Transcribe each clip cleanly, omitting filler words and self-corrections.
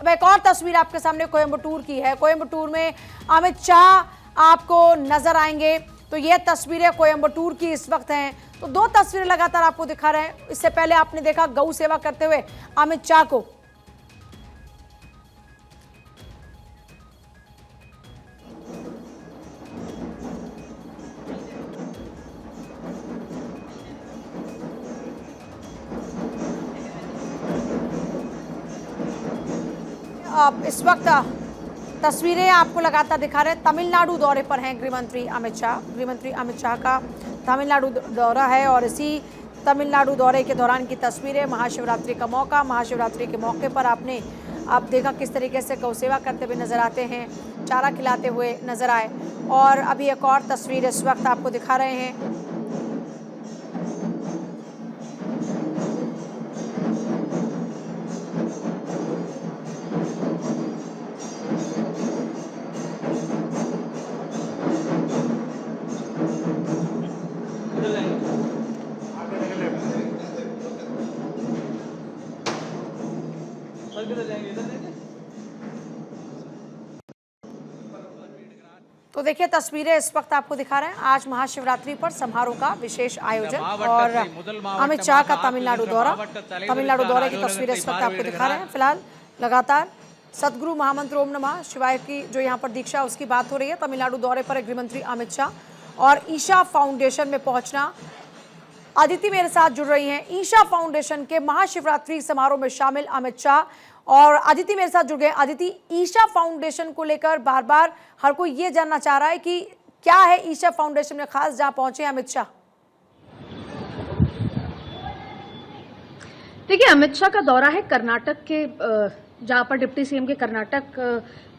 अब एक और तस्वीर आपके सामने कोयंबटूर की है। कोयंबटूर में अमित शाह आपको नजर आएंगे। तो ये तस्वीरें कोयंबटूर की इस वक्त हैं। तो दो तस्वीरें लगातार आपको दिखा रहे हैं। इससे पहले आपने देखा गौ सेवा करते हुए अमित शाह को। इस वक्त तस्वीरें आपको लगातार दिखा रहे हैं। तमिलनाडु दौरे पर हैं गृहमंत्री अमित शाह। गृहमंत्री अमित शाह का तमिलनाडु दौरा है और इसी तमिलनाडु दौरे के दौरान की तस्वीरें। महाशिवरात्रि का मौका, महाशिवरात्रि के मौके पर आपने देखा किस तरीके से गौ सेवा करते हुए नजर आते हैं, चारा खिलाते हुए नजर आए। और अभी एक और तस्वीर इस वक्त आपको दिखा रहे हैं। तो देखिए तस्वीरें इस वक्त आपको दिखा रहे हैं। आज महाशिवरात्रि पर समारोह का विशेष आयोजन और अमित शाह का तमिलनाडु दौरे की तस्वीरें इस वक्त आपको दिखा रहे हैं। फिलहाल लगातार सदगुरु महामंत्र ओम नमः शिवाय की जो यहाँ पर दीक्षा उसकी बात हो रही है। तमिलनाडु दौरे पर गृहमंत्री अमित शाह और ईशा फाउंडेशन में पहुंचना। अदिति मेरे साथ जुड़ रही हैं। ईशा फाउंडेशन के महाशिवरात्रि समारोह में शामिल अमित शाह और अदिति मेरे साथ जुड़ गए। अदिति, ईशा फाउंडेशन को लेकर बार बार हर कोई ये जानना चाह रहा है कि क्या है ईशा फाउंडेशन में खास जहां पहुंचे अमित शाह। देखिए, अमित शाह का दौरा है कर्नाटक के, जहां पर डिप्टी सीएम के कर्नाटक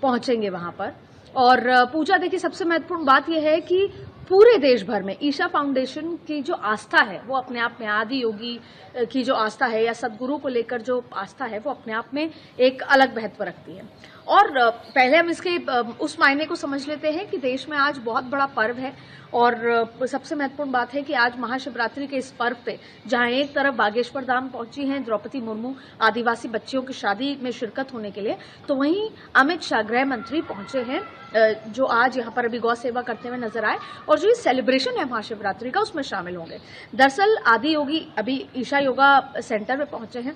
पहुंचेंगे वहां पर। और पूजा, देखिए सबसे महत्वपूर्ण बात यह है कि पूरे देश भर में ईशा फाउंडेशन की जो आस्था है वो अपने आप में, आदि योगी की जो आस्था है या सदगुरु को लेकर जो आस्था है वो अपने आप में एक अलग महत्व रखती है। और पहले हम इसके उस मायने को समझ लेते हैं कि देश में आज बहुत बड़ा पर्व है। और सबसे महत्वपूर्ण बात है कि आज महाशिवरात्रि के इस पर्व पे जहां एक तरफ बागेश्वर धाम पहुंची हैं द्रौपदी मुर्मू आदिवासी बच्चियों की शादी में शिरकत होने के लिए, तो वहीं अमित शाह गृह मंत्री पहुंचे हैं जो आज यहाँ पर अभी गौ सेवा करते हुए नजर आए और जो ये सेलिब्रेशन है महाशिवरात्रि का उसमें शामिल होंगे। दरअसल आदि योगी अभी ईशा योगा सेंटर में पहुंचे हैं,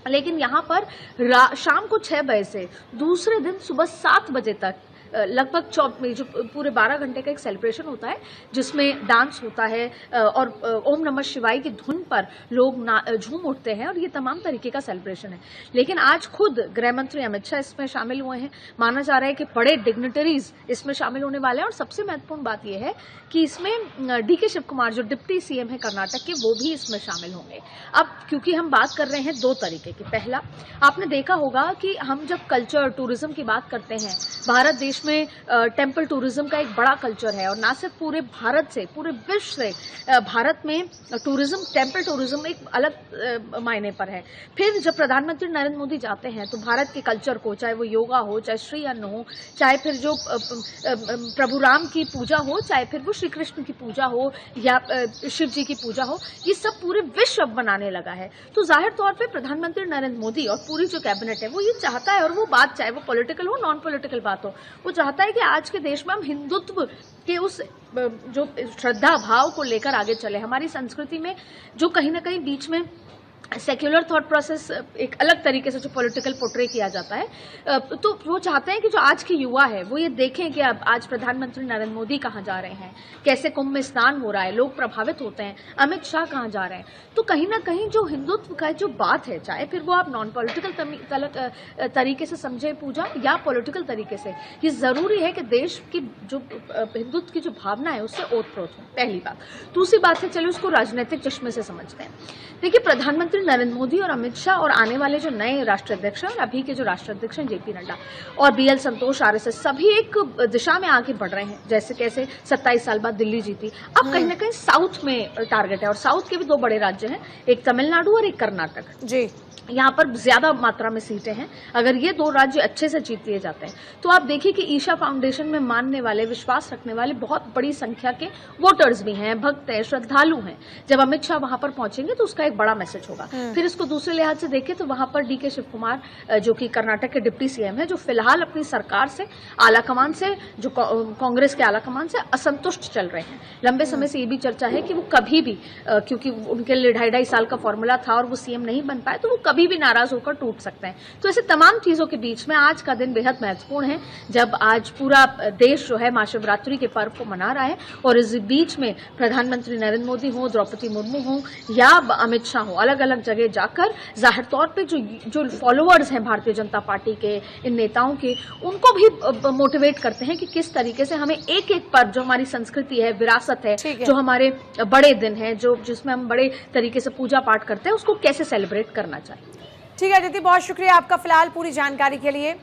लेकिन यहाँ पर शाम को 6 बजे से दूसरे दिन सुबह 7 बजे तक लगभग जो पूरे 12 घंटे का एक सेलिब्रेशन होता है जिसमें डांस होता है और ओम नमः शिवाय की धुन पर लोग झूम उठते हैं और ये तमाम तरीके का सेलिब्रेशन है। लेकिन आज खुद गृह मंत्री अमित शाह इसमें शामिल हुए हैं। माना जा रहा है कि बड़े डिग्निटरीज इसमें शामिल होने वाले हैं। और सबसे महत्वपूर्ण बात यह है कि इसमें डीके शिव कुमार जो डिप्टी सीएम है कर्नाटक के, वो भी इसमें शामिल होंगे। अब क्योंकि हम बात कर रहे हैं दो तरीके की, पहला आपने देखा होगा कि हम जब कल्चर टूरिज्म की बात करते हैं, भारत देश में टेम्पल टूरिज्म का एक बड़ा कल्चर है और ना सिर्फ पूरे भारत से, पूरे विश्व से भारत में टूरिज्म, टेम्पल टूरिज्म एक अलग मायने पर है। फिर जब प्रधानमंत्री नरेंद्र मोदी जाते हैं तो भारत के कल्चर को, चाहे वो योगा हो, चाहे श्री अन्न हो, चाहे फिर जो प्रभु राम की पूजा हो, चाहे फिर वो श्री कृष्ण की पूजा हो या शिव जी की पूजा हो, ये सब पूरे विश्व बनाने लगा है। तो जाहिर तौर पे प्रधानमंत्री नरेंद्र मोदी और पूरी जो कैबिनेट है वो ये चाहता है, और वो बात चाहे वो पॉलिटिकल हो नॉन पॉलिटिकल बात हो, वो चाहता है कि आज के देश में हम हिंदुत्व के उस जो श्रद्धा भाव को लेकर आगे चले। हमारी संस्कृति में जो कहीं ना कहीं बीच में सेक्युलर थॉट प्रोसेस एक अलग तरीके से जो पॉलिटिकल पोर्ट्रे किया जाता है, तो वो चाहते हैं कि जो आज के युवा है वो ये देखें कि अब आज प्रधानमंत्री नरेंद्र मोदी कहाँ जा रहे हैं, कैसे कुंभ में स्नान हो रहा है, लोग प्रभावित होते हैं, अमित शाह कहाँ जा रहे हैं। तो कहीं ना कहीं जो हिंदुत्व का जो बात है, चाहे फिर वो आप नॉन पॉलिटिकल तरीके से समझे पूजा या पॉलिटिकल तरीके से, ये जरूरी है कि देश की जो हिंदुत्व की जो भावना है उससे ओतप्रोत हो, पहली बात। दूसरी बात है, चलो उसको राजनीतिक चश्मे से समझते हैं। देखिए, प्रधानमंत्री नरेंद्र मोदी और अमित शाह और आने वाले जो नए राष्ट्राध्यक्ष हैं और अभी के जो राष्ट्राध्यक्ष हैं जेपी नड्डा और बीएल संतोष आरएसएस, सभी एक दिशा में आगे बढ़ रहे हैं। जैसे कैसे 27 साल बाद दिल्ली जीती, अब कहीं ना कहीं साउथ में टारगेट है और साउथ के भी 2 बड़े राज्य हैं, एक तमिलनाडु और एक कर्नाटक। जी। यहाँ पर ज्यादा मात्रा में सीटें हैं। अगर ये 2 राज्य अच्छे से जीत लिए जाते हैं तो आप देखिए कि ईशा फाउंडेशन में मानने वाले, विश्वास रखने वाले बहुत बड़ी संख्या के वोटर्स भी हैं, भक्त हैं, श्रद्धालु हैं। जब अमित शाह वहां पर पहुंचेंगे तो उसका एक बड़ा मैसेज होगा। फिर इसको दूसरे लिहाज से देखें तो वहां पर डीके शिव कुमार जो कि कर्नाटक के डिप्टी सीएम है, जो फिलहाल अपनी सरकार से, आलाकमान से, जो कांग्रेस के आलाकमान से असंतुष्ट चल रहे हैं। लंबे समय से ये भी चर्चा है कि वो कभी भी, क्योंकि उनके लिए 2.5 साल का फॉर्मूला था और वो सीएम नहीं बन पाए, तो वो कभी भी नाराज होकर टूट सकते हैं। तो ऐसे तमाम चीजों के बीच में आज का दिन बेहद महत्वपूर्ण है, जब आज पूरा देश जो है महाशिवरात्रि के पर्व को मना रहा है। और इस बीच में प्रधानमंत्री नरेंद्र मोदी हो, द्रौपदी मुर्मू हो या अमित शाह हो, अलग अलग जगह जाकर जाहिर तौर पे जो फॉलोअर्स हैं भारतीय जनता पार्टी के, इन नेताओं के, उनको भी मोटिवेट करते हैं कि किस तरीके से हमें एक एक पर्व, जो हमारी संस्कृति है, विरासत है, जो हमारे बड़े दिन है, जिसमें हम बड़े तरीके से पूजा पाठ करते हैं, उसको कैसे सेलिब्रेट करना चाहिए। ठीक है दीदी, बहुत शुक्रिया आपका फिलहाल पूरी जानकारी के लिए।